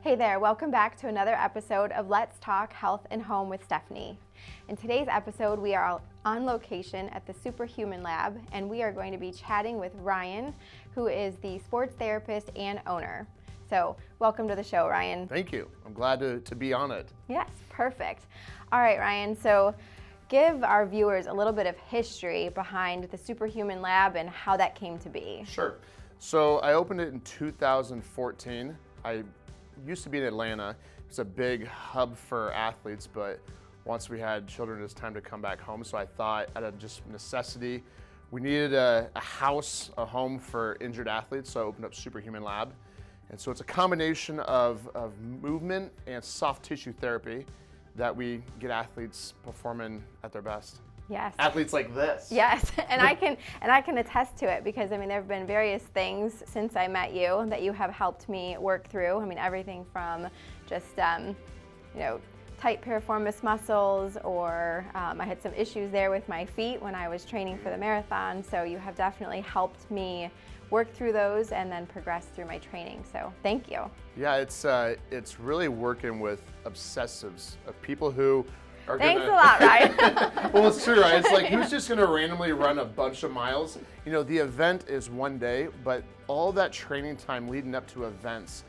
Hey there, welcome back to another episode of Let's Talk Health and Home with Stephanie. In today's episode, we are on location at the Superhuman Lab, and we are going to be chatting with Ryan, who is the sports therapist and owner. So welcome to the show, Ryan. Thank you. I'm glad to be on it. Yes, perfect. All right, Ryan, so give our viewers a little bit of history behind the Superhuman Lab and how that came to be. Sure. So I opened it in 2014. I used to be in Atlanta. It's a big hub for athletes, but once we had children, it was time to come back home. So I thought, out of just necessity, we needed a house, a home for injured athletes. So I opened up Superhuman Lab. And so it's a combination of movement and soft tissue therapy that we get athletes performing at their best. Yes. Athletes like this. Yes, and I can attest to it because I mean there have been various things since I met you that you have helped me work through. I mean everything from just tight piriformis muscles, or I had some issues there with my feet when I was training for the marathon. So you have definitely helped me work through those and then progress through my training. So thank you. Yeah, it's really working with obsessives, people who are Thanks a lot, Ryan. Well, it's true, right? It's like, who's just gonna randomly run a bunch of miles? You know, the event is one day, but all that training time leading up to events,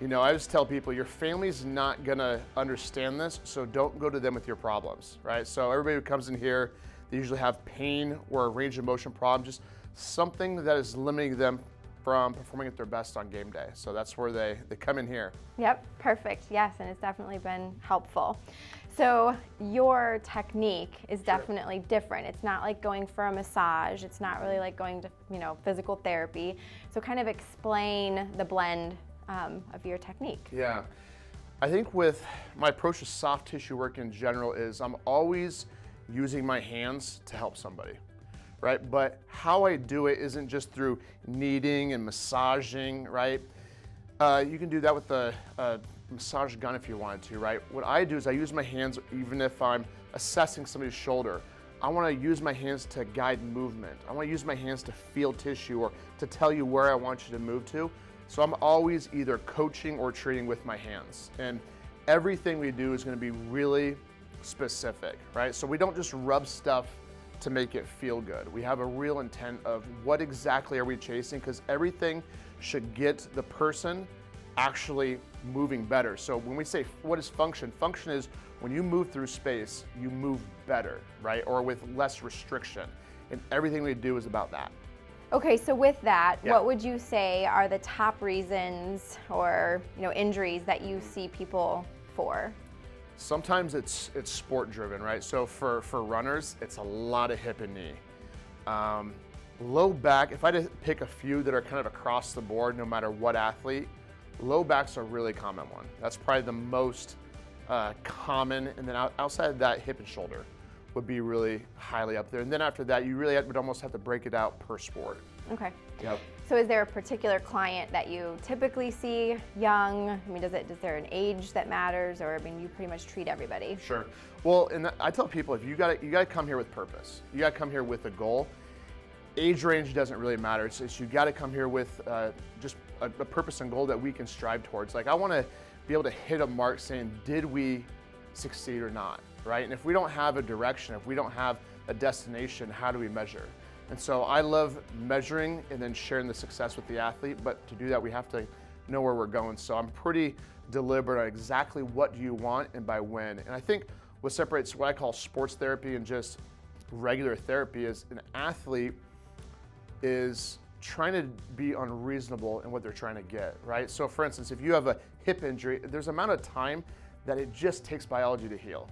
I always tell people, your family's not gonna understand this, so don't go to them with your problems, right? So everybody who comes in here, they usually have pain or a range of motion problem, just something that is limiting them from performing at their best on game day. So that's where they come in here. Yep, perfect. Yes, and it's definitely been helpful. So your technique is definitely different. It's not like going for a massage. It's not really like going to, physical therapy. So kind of explain the blend of your technique. Yeah, I think with my approach to soft tissue work in general is I'm always using my hands to help somebody, right? But how I do it isn't just through kneading and massaging, right? You can do that with a massage gun if you wanted to, right? What I do is I use my hands even if I'm assessing somebody's shoulder. I want to use my hands to guide movement. I want to use my hands to feel tissue or to tell you where I want you to move to. So I'm always either coaching or treating with my hands. And everything we do is going to be really specific, right? So we don't just rub stuff to make it feel good. We have a real intent of what exactly are we chasing, because everything should get the person actually moving better. So when we say what is function, function is when you move through space, you move better, right? Or with less restriction. And everything we do is about that. Okay, so with that, Yeah. What would you say are the top reasons or injuries that you see people for? Sometimes it's sport driven, right? So for runners, it's a lot of hip and knee. Low back, if I had to pick a few that are kind of across the board, no matter what athlete, low back's a really common one. That's probably the most common. And then outside of that, hip and shoulder would be really highly up there. And then after that, you really would almost have to break it out per sport. Okay. Yep. So is there a particular client that you typically see young? I mean, is there an age that matters, or you pretty much treat everybody? Sure. Well, and I tell people, if you gotta come here with purpose. You gotta come here with a goal. Age range doesn't really matter. It's you gotta come here with just a purpose and goal that we can strive towards. Like, I wanna be able to hit a mark saying, did we succeed or not, right? And if we don't have a direction, if we don't have a destination, how do we measure? And so I love measuring and then sharing the success with the athlete, but to do that, we have to know where we're going. So I'm pretty deliberate on exactly what do you want and by when. And I think what separates what I call sports therapy and just regular therapy is an athlete is trying to be unreasonable in what they're trying to get, right? So for instance, if you have a hip injury, there's an amount of time that it just takes biology to heal.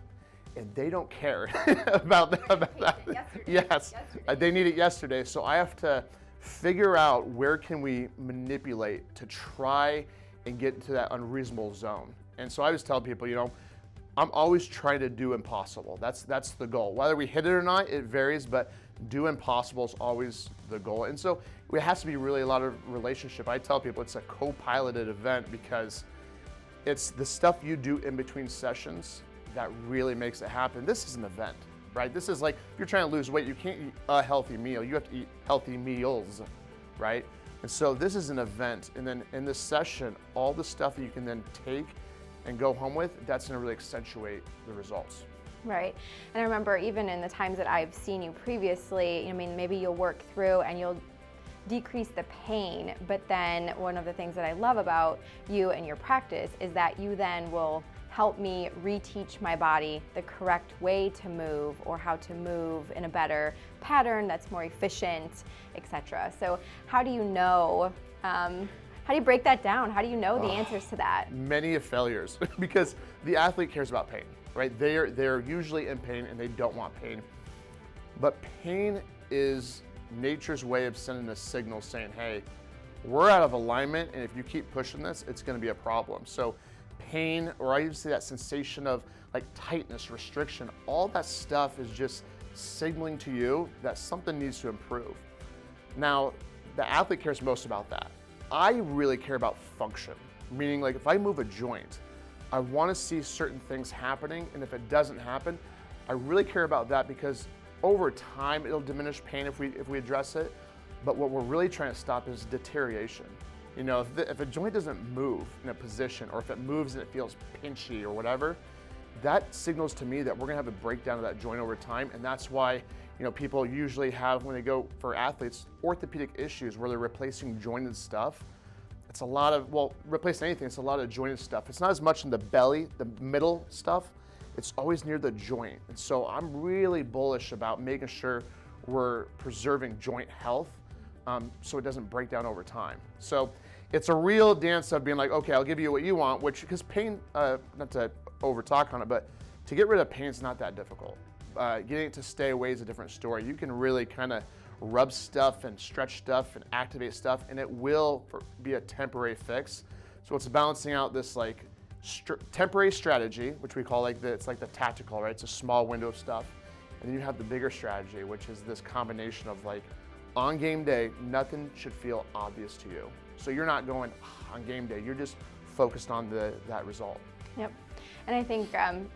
And they don't care about that. Yes, they need it yesterday. So I have to figure out where can we manipulate to try and get into that unreasonable zone. And so I always tell people, I'm always trying to do impossible. That's the goal. Whether we hit it or not, it varies, but do impossible is always the goal. And so it has to be really a lot of relationship. I tell people it's a co-piloted event because it's the stuff you do in between sessions that really makes it happen. This is an event, right? This is like, if you're trying to lose weight, you can't eat a healthy meal. You have to eat healthy meals, right? And so this is an event, and then in this session, all the stuff that you can then take and go home with, that's gonna really accentuate the results. Right. And I remember even in the times that I've seen you previously, I mean, maybe you'll work through and you'll decrease the pain, but then one of the things that I love about you and your practice is that you then will help me reteach my body the correct way to move, or how to move in a better pattern that's more efficient, etc. So how do you know, how do you break that down? How do you know the answers to that? Many of failures, because the athlete cares about pain, right? They're usually in pain and they don't want pain. But pain is nature's way of sending a signal saying, hey, we're out of alignment, and if you keep pushing this, it's gonna be a problem. So pain, or I even say that sensation of like tightness, restriction, all that stuff is just signaling to you that something needs to improve. Now, the athlete cares most about that. I really care about function, meaning like if I move a joint, I want to see certain things happening, and if it doesn't happen, I really care about that, because over time it'll diminish pain if we address it. But what we're really trying to stop is deterioration. You know, if a joint doesn't move in a position, or if it moves and it feels pinchy or whatever, that signals to me that we're gonna have a breakdown of that joint over time. And that's why, you know, people usually have, when they go for athletes, orthopedic issues where they're replacing jointed stuff. It's a lot of, well, replace anything, it's a lot of jointed stuff. It's not as much in the belly, the middle stuff, it's always near the joint. And so I'm really bullish about making sure we're preserving joint health, so it doesn't break down over time. So it's a real dance of being like, okay, I'll give you what you want, which, because pain, not to over talk on it, but to get rid of pain is not that difficult. Getting it to stay away is a different story. You can really kind of rub stuff and stretch stuff and activate stuff, and it will be a temporary fix. So it's balancing out this like temporary strategy, which we call like it's like the tactical, right? It's a small window of stuff. And then you have the bigger strategy, which is this combination of like, on game day, nothing should feel obvious to you. So you're not going on game day, you're just focused on that result. Yep. And I think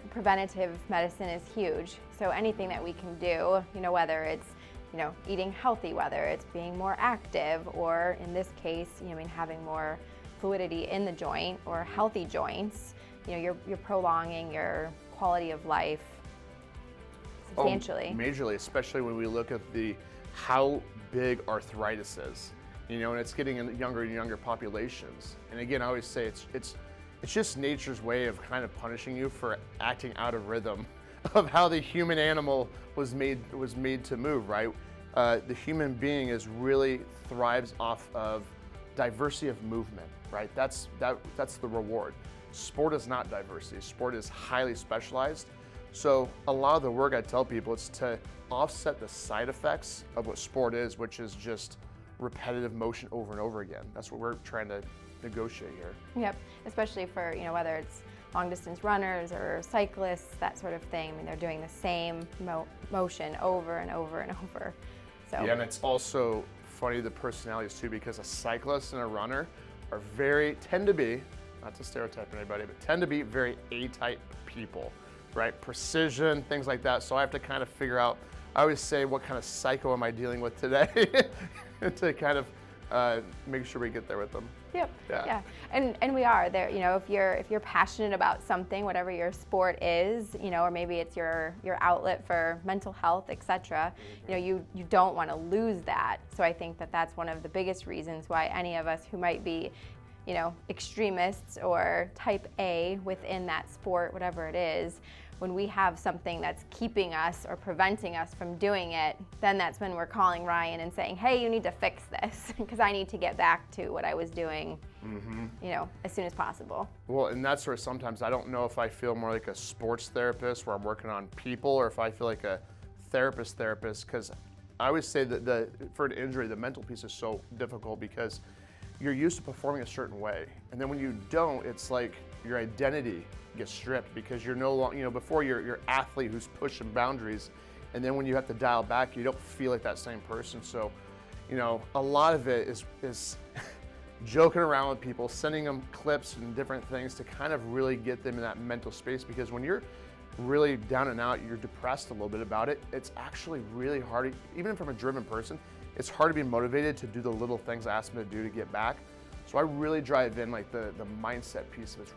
preventative medicine is huge. So anything that we can do, you know, whether it's, you know, eating healthy, whether it's being more active, or in this case, you know, I mean, having more fluidity in the joint, or healthy joints, you know, you're prolonging your quality of life substantially. Oh, majorly, especially when we look at how big arthritis is, you know, and it's getting in younger and younger populations. And again, I always say it's just nature's way of kind of punishing you for acting out of rhythm of how the human animal was made to move, right? The human being really thrives off of diversity of movement, right? That's the reward. Sport is not diversity. Sport is highly specialized. So a lot of the work I tell people is to offset the side effects of what sport is, which is just repetitive motion over and over again. That's what we're trying to negotiate here. Yep, especially for, you know, whether it's long distance runners or cyclists, that sort of thing. I mean, they're doing the same motion over and over and over. So yeah, and it's also funny, the personalities too, because a cyclist and a runner tend to be, not to stereotype anybody, but tend to be very A-type people, right? Precision, things like that. So I have to kind of figure out, I always say, what kind of psycho am I dealing with today to kind of make sure we get there with them. Yep. Yeah. And we are there. You know, if you're passionate about something, whatever your sport is, you know, or maybe it's your outlet for mental health, etc. You know, you don't want to lose that. So I think that's one of the biggest reasons why any of us who might be, you know, extremists or type A within that sport, whatever it is, when we have something that's keeping us or preventing us from doing it, then that's when we're calling Ryan and saying, hey, you need to fix this, because I need to get back to what I was doing, you know, as soon as possible. Well, and that's where sometimes I don't know if I feel more like a sports therapist where I'm working on people, or if I feel like a therapist, because I always say that for an injury, the mental piece is so difficult, because you're used to performing a certain way. And then when you don't, it's like your identity gets stripped, because you're no longer, you know, before you're athlete who's pushing boundaries, and then when you have to dial back, you don't feel like that same person. So, you know, a lot of it is joking around with people, sending them clips and different things to kind of really get them in that mental space, because when you're really down and out, you're depressed a little bit about it, it's actually really hard, even from a driven person, it's hard to be motivated to do the little things I asked them to do to get back. So I really drive in like the mindset piece of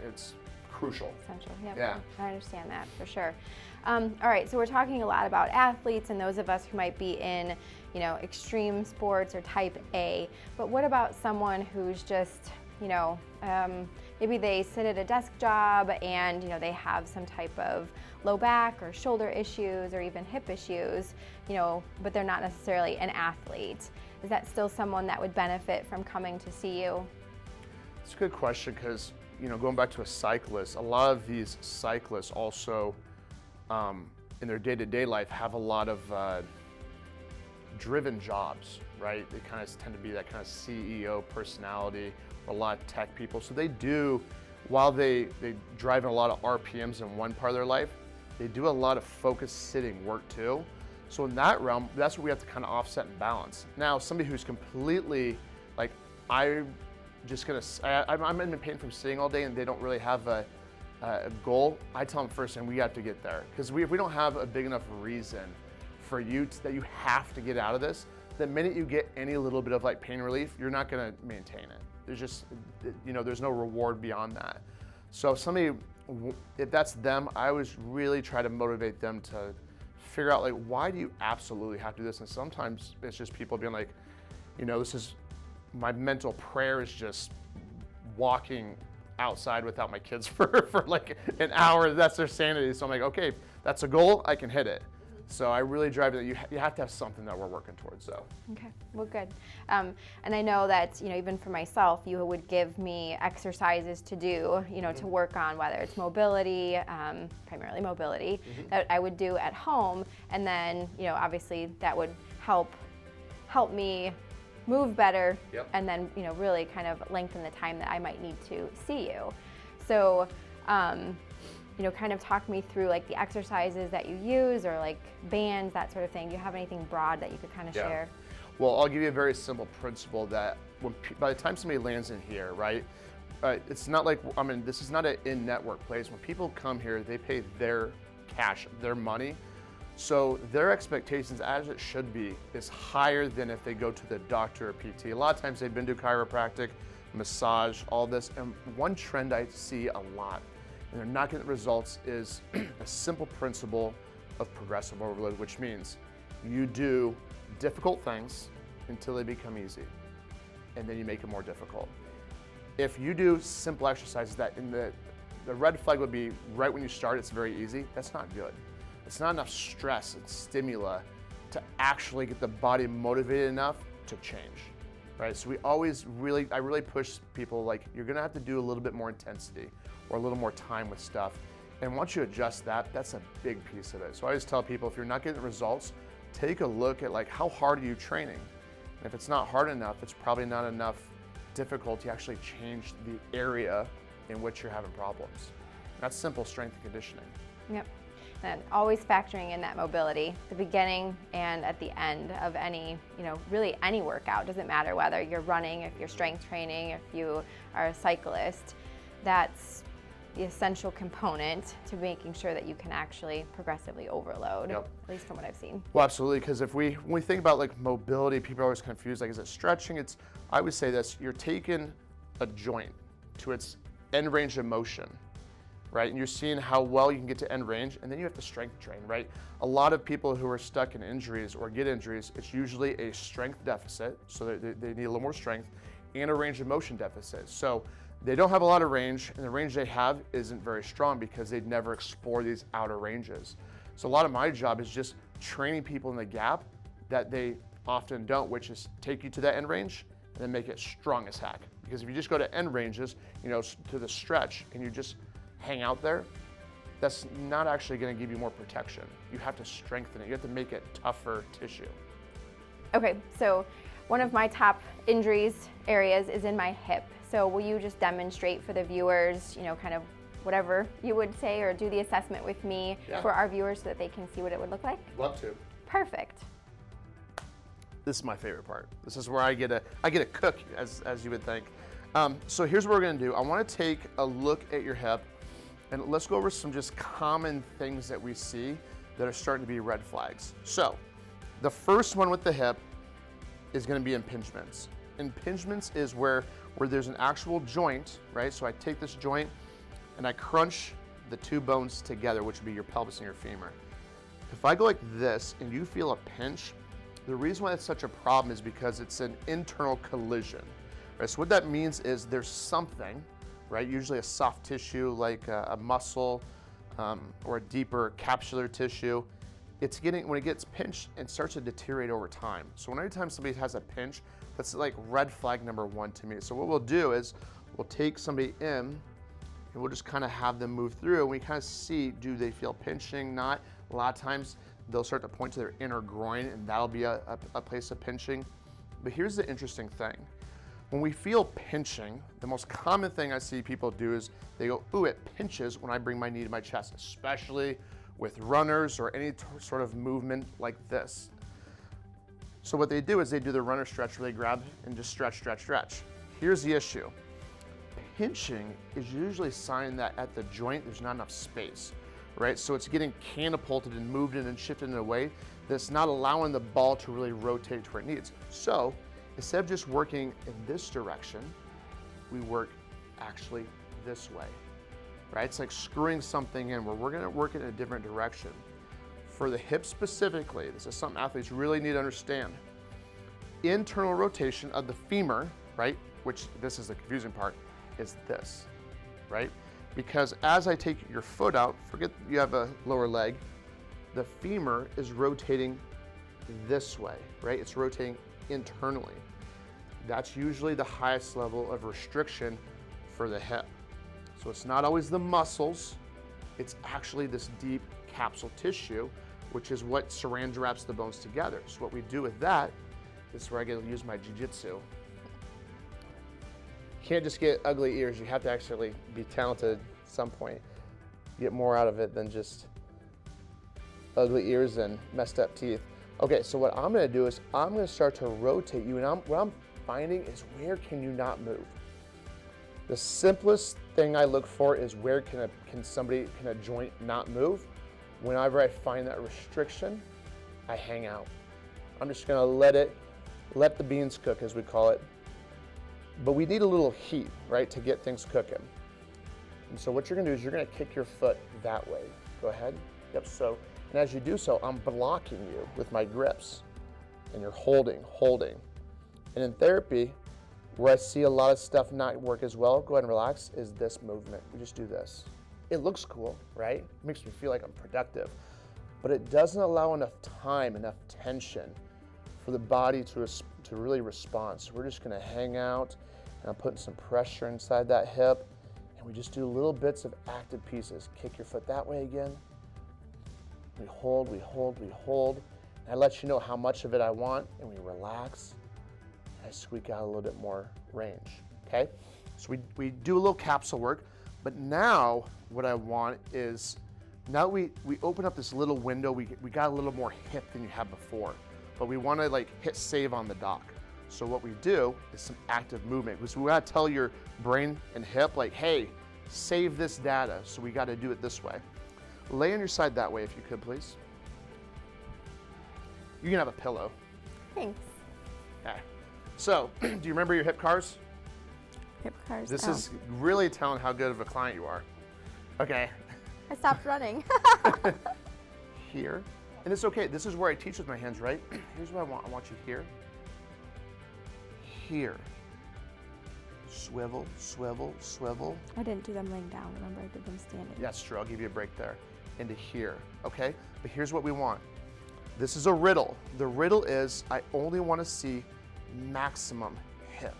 it's crucial. Essential, yep. Yeah. I understand that for sure. All right, so we're talking a lot about athletes and those of us who might be in, extreme sports or type A, but what about someone who's just, maybe they sit at a desk job and, they have some type of low back or shoulder issues or even hip issues, but they're not necessarily an athlete. Is that still someone that would benefit from coming to see you? It's a good question because, going back to a cyclist, a lot of these cyclists also, in their day-to-day life, have a lot of driven jobs, right? They kind of tend to be that kind of CEO personality or a lot of tech people. So they do, while they drive in a lot of RPMs in one part of their life, they do a lot of focused sitting work too. So in that realm, that's what we have to kind of offset and balance. Now, somebody who's completely like, I'm in pain from sitting all day and they don't really have a goal, I tell them first, and we have to get there. Because if we don't have a big enough reason for you that you have to get out of this, the minute you get any little bit of like pain relief, you're not gonna maintain it. There's just, there's no reward beyond that. So if that's them, I always really try to motivate them to figure out like, why do you absolutely have to do this? And sometimes it's just people being like, my mental prayer is just walking outside without my kids for like an hour. That's their sanity. So I'm like, okay, that's a goal, I can hit it. So I really drive that you have to have something that we're working towards though. Okay, well good. And I know that, even for myself, you would give me exercises to do, to work on, whether it's mobility, primarily mobility, that I would do at home. And then, obviously that would help me move better. Yep. And then, really kind of lengthen the time that I might need to see you. So, kind of talk me through like the exercises that you use or like bands, that sort of thing. Do you have anything broad that you could kind of share? Well, I'll give you a very simple principle that by the time somebody lands in here, right, it's not like, this is not an in-network place. When people come here, they pay their cash, their money. So their expectations, as it should be, is higher than if they go to the doctor or PT. A lot of times they've been to chiropractic, massage, all this. And one trend I see a lot, and they're not getting results, is a simple principle of progressive overload, which means you do difficult things until they become easy, and then you make it more difficult. If you do simple exercises that the red flag would be right when you start, it's very easy, that's not good. It's not enough stress and stimuli to actually get the body motivated enough to change, right? So I really push people like, you're gonna have to do a little bit more intensity or a little more time with stuff. And once you adjust that, that's a big piece of it. So I always tell people, if you're not getting results, take a look at like, how hard are you training? And if it's not hard enough, it's probably not enough difficulty to actually change the area in which you're having problems. That's simple strength and conditioning. Yep. And always factoring in that mobility, the beginning and at the end of any, really any workout. Doesn't matter whether you're running, if you're strength training, if you are a cyclist. That's the essential component to making sure that you can actually progressively overload, Yep. At least from what I've seen. Well, absolutely, because when we think about like mobility, people are always confused, like, is it stretching? I would say this, you're taking a joint to its end range of motion, right? And you're seeing how well you can get to end range, and then you have to strength train, right? A lot of people who are stuck in injuries or get injuries, it's usually a strength deficit, so they need a little more strength, and a range of motion deficit. So they don't have a lot of range, and the range they have isn't very strong because they'd never explore these outer ranges. So a lot of my job is just training people in the gap that they often don't, which is take you to that end range and then make it strong as heck. Because if you just go to end ranges, to the stretch, and you just hang out there, that's not actually going to give you more protection. You have to strengthen it. You have to make it tougher tissue. Okay, so one of my top injuries areas is in my hip. So will you just demonstrate for the viewers, kind of whatever you would say, or do the assessment with me for our viewers so that they can see what it would look like? Love to. Perfect. This is my favorite part. This is where I get a cook, as you would think. So here's what we're gonna do. I wanna take a look at your hip, And let's go over some just common things that we see that are starting to be red flags. So the first one with the hip is going to be impingements. Impingements is where there's an actual joint, right? So I take this joint and I crunch the two bones together, which would be your pelvis and your femur. If I go like this and you feel a pinch, the reason why that's such a problem is because it's an internal collision, right? So what that means is there's something, right? Usually a soft tissue like a muscle or a deeper capsular tissue. When it gets pinched, it starts to deteriorate over time. So every time somebody has a pinch, that's like red flag number one to me. So what we'll do is we'll take somebody in and we'll just kind of have them move through and we kind of see, do they feel pinching, not? A lot of times they'll start to point to their inner groin and that'll be a place of pinching. But here's the interesting thing. When we feel pinching, the most common thing I see people do is they go, ooh, it pinches when I bring my knee to my chest, especially with runners or any sort of movement like this. So what they do is they do the runner stretch where they grab and just stretch, stretch, stretch. Here's the issue. Pinching is usually a sign that at the joint there's not enough space, right? So it's getting catapulted and moved in and shifted in a way that's not allowing the ball to really rotate to where it needs. So instead of just working in this direction, we work actually this way, right? It's like screwing something in where we're gonna work it in a different direction. For the hip specifically, this is something athletes really need to understand. Internal rotation of the femur, right? Which this is the confusing part, is this, right? Because as I take your foot out, forget you have a lower leg, the femur is rotating this way, right? It's rotating internally. That's usually the highest level of restriction for the hip. So it's not always the muscles, it's actually this deep capsule tissue, which is what saran wraps the bones together. So what we do with that is where I get to use my jiu-jitsu. You can't just get ugly ears, you have to actually be talented at some point. Get more out of it than just ugly ears and messed up teeth. Okay, so what I'm gonna do is I'm gonna start to rotate you, and what I'm finding is where can you not move? The simplest thing I look for is where can a joint not move? Whenever I find that restriction, I hang out. I'm just gonna let the beans cook, as we call it. But we need a little heat, right, to get things cooking. And so what you're gonna do is you're gonna kick your foot that way. Go ahead. Yep, so, and as you do so, I'm blocking you with my grips. And you're holding. And in therapy, where I see a lot of stuff not work as well, go ahead and relax, is this movement. We just do this. It looks cool, right? It makes me feel like I'm productive. But it doesn't allow enough time, enough tension for the body to really respond. So we're just gonna hang out, and I'm putting some pressure inside that hip, and we just do little bits of active pieces. Kick your foot that way again. We hold. And I let you know how much of it I want, and we relax. I squeak out a little bit more range, okay? So we do a little capsule work, but now what I want is, now we open up this little window, we got a little more hip than you had before, but we wanna like hit save on the dock. So what we do is some active movement, because we gotta tell your brain and hip like, hey, save this data, so we gotta do it this way. Lay on your side that way if you could, please. You can have a pillow. Thanks. Okay. So, do you remember your hip cars? Hip cars. This is really telling how good of a client you are. Okay. I stopped running. Here. And it's okay. This is where I teach with my hands, right? Here's what I want. I want you here. Here. Swivel, swivel, swivel. I didn't do them laying down. Remember, I did them standing. That's true. I'll give you a break there. Into here. Okay? But here's what we want. This is a riddle. The riddle is I only want to see maximum hip.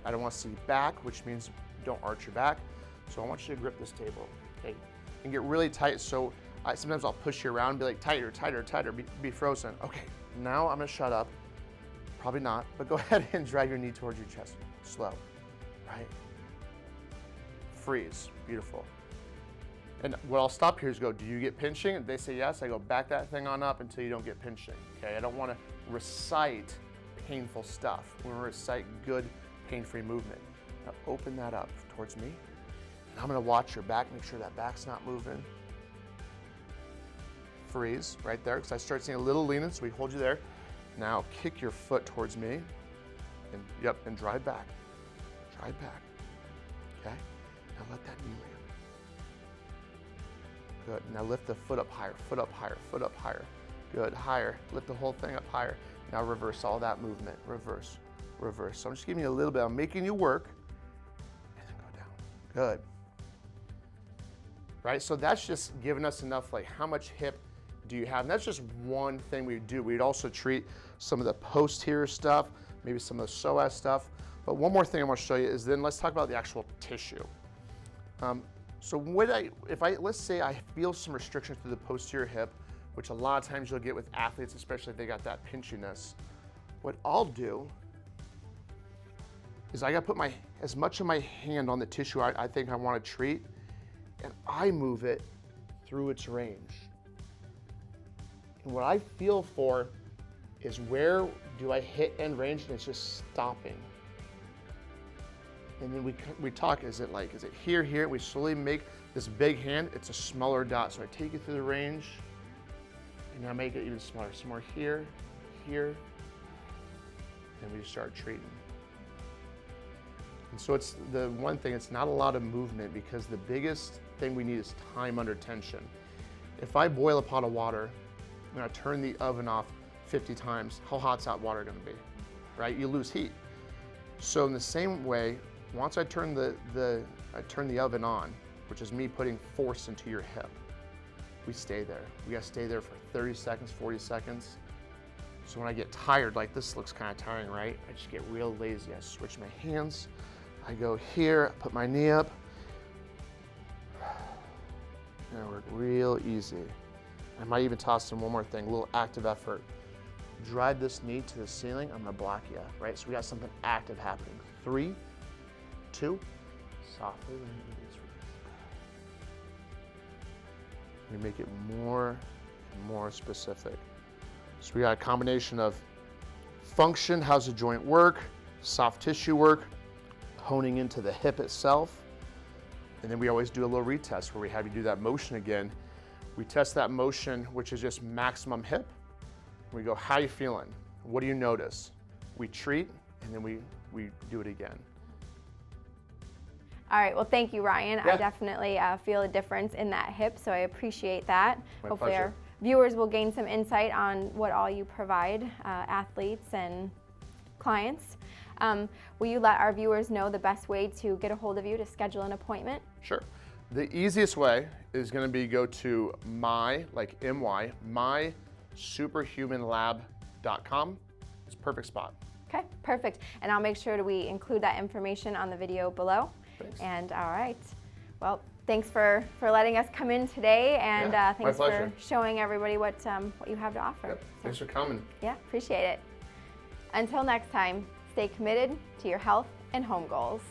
I don't want to see back, which means don't arch your back. So I want you to grip this table, okay? And get really tight. So sometimes I'll push you around and be like, tighter, tighter, tighter, be frozen. Okay, now I'm gonna shut up. Probably not, but go ahead and drive your knee towards your chest. Slow, right? Freeze, beautiful. And what I'll stop here is go, do you get pinching? And they say yes, I go back that thing on up until you don't get pinching, okay? I don't wanna recite painful stuff. We wanna recite good, pain-free movement. Now open that up towards me. And I'm gonna watch your back, make sure that back's not moving. Freeze right there, because I start seeing a little leaning, so we hold you there. Now kick your foot towards me, and yep, and drive back. Drive back, okay? Now let that knee land. Good, now lift the foot up higher, foot up higher, foot up higher. Good, higher, lift the whole thing up higher. Now reverse all that movement, reverse, reverse. So I'm just giving you a little bit, I'm making you work, and then go down, good. Right, so that's just giving us enough, like how much hip do you have? And that's just one thing we do. We'd also treat some of the posterior stuff, maybe some of the psoas stuff. But one more thing I want to show you is then let's talk about the actual tissue. So let's say I feel some restriction through the posterior hip, which a lot of times you'll get with athletes, especially if they got that pinchiness. What I'll do is I got to put as much of my hand on the tissue I think I want to treat, and I move it through its range. And what I feel for is where do I hit end range, and it's just stopping. And then we talk, is it here, here? We slowly make this big hand, it's a smaller dot. So I take it through the range, and now make it even smaller. Some more here, here, and we start treating. And so it's the one thing, it's not a lot of movement, because the biggest thing we need is time under tension. If I boil a pot of water and I turn the oven off 50 times, how hot's that water gonna be, right? You lose heat. So in the same way, once I turn the oven on, which is me putting force into your hip, we stay there. We gotta stay there for 30 seconds, 40 seconds. So when I get tired, like this looks kind of tiring, right? I just get real lazy. I switch my hands. I go here, put my knee up, and I work real easy. I might even toss in one more thing, a little active effort. Drive this knee to the ceiling, I'm gonna block you, right? So we got something active happening. 3, 2, softly release. We make it more and more specific. So we got a combination of function, how's the joint work, soft tissue work, honing into the hip itself. And then we always do a little retest where we have you do that motion again. We test that motion, which is just maximum hip. We go, how you feeling? What do you notice? We treat, and then we do it again. All right, well, thank you, Ryan. Yeah. I definitely feel a difference in that hip, so I appreciate that. My Hopefully pleasure. our viewers will gain some insight on what all you provide athletes and clients. Will you let our viewers know the best way to get a hold of you to schedule an appointment? Sure. The easiest way is gonna be go to mysuperhumanlab.com. It's a perfect spot. Okay, perfect. And I'll make sure we include that information on the video below. Thanks. And all right, well, thanks for letting us come in today, and Yeah, thanks my for pleasure. showing everybody what you have to offer. Yep. Thanks for coming. Yeah, appreciate it. Until next time, stay committed to your health and home goals.